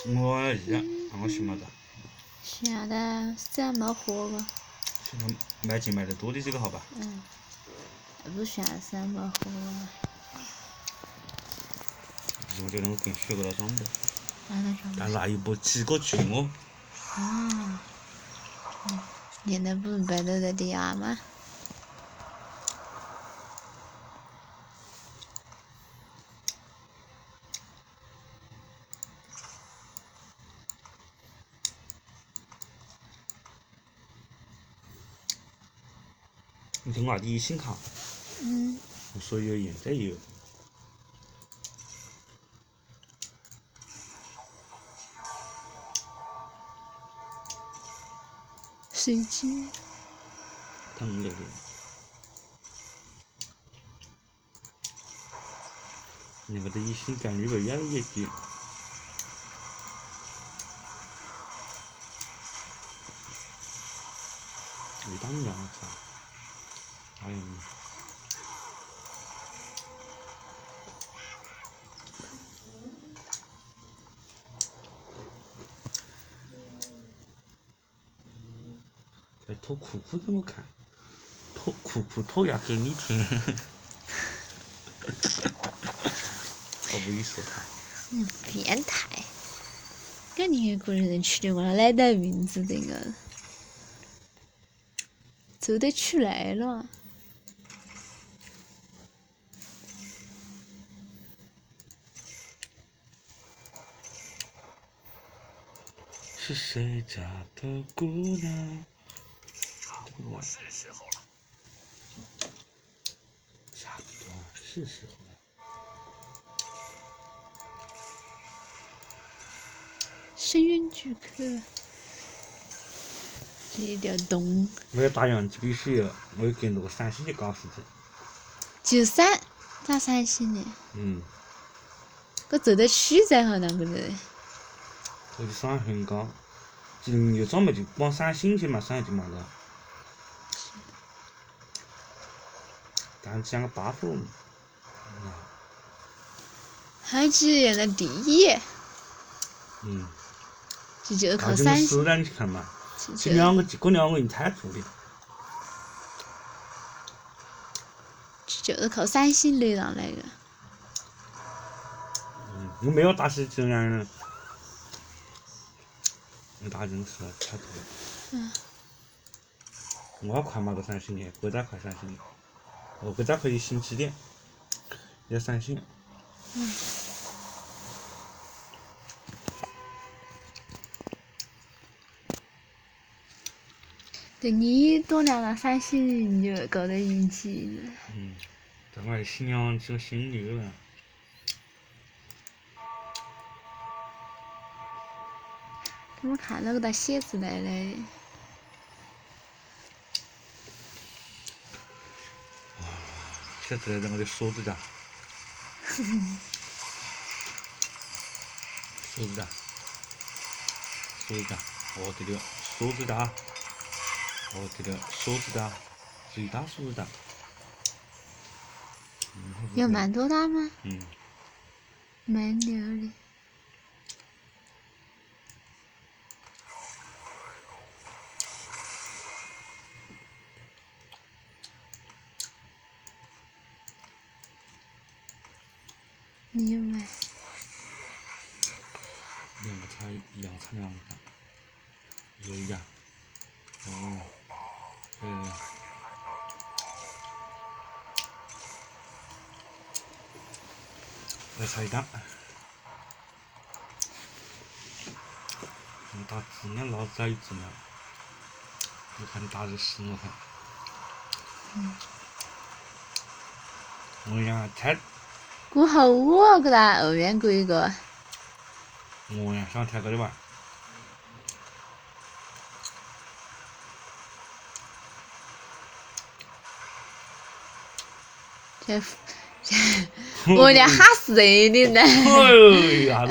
我儿子，我寻么子？现在怎么活个？现在卖劲卖得多的这个好吧？不算什么活。我觉得我更学过那种的，那种但那一步几个劲哦。啊，练得不是背得在地下吗？你看我的信卡，我所有验证有。随机。等那个。那个的乙酰概率越来越低。一档样子，哎呀！脱裤裤怎么看？脱裤裤脱要给你听。我不与说他。变态！感觉个人取的我哪的名字这个，走得出来了。是谁家的姑娘？是时候了。差不多是时候了。深渊巨客，这条洞。我要打样机必须要，我要给那个3星的搞事情。就3，咋3星的？我做得起噻哈那个人。我的伤很高，人又专门就往3星去嘛，3就嘛了。但讲个buff。还几人的第一。就是靠3星。是的，你看嘛，这2个这2个人太做的。就是靠3星垒上来的。我没有打死这样的。我打人是太多了。我好快嘛个3星的，国家快3星的。国家可以星期点，要3星。对你多2个3星，你就搞得运气。这我还星2就星6了。我看到个他写字来的。写字来的我的锁子哒。锁子哒。锁子哒。哦对了，锁子哒。哦对了，锁子哒。最大锁子哒。有蛮多大吗？蛮牛的。你有没？2个差1差2个，有呀。再差1档。你打质量老子还有质量，我看你打的死我看。我呀太。过后我给他2元过一个。我呀想太高的玩。我连哈死人的呢。哎呀，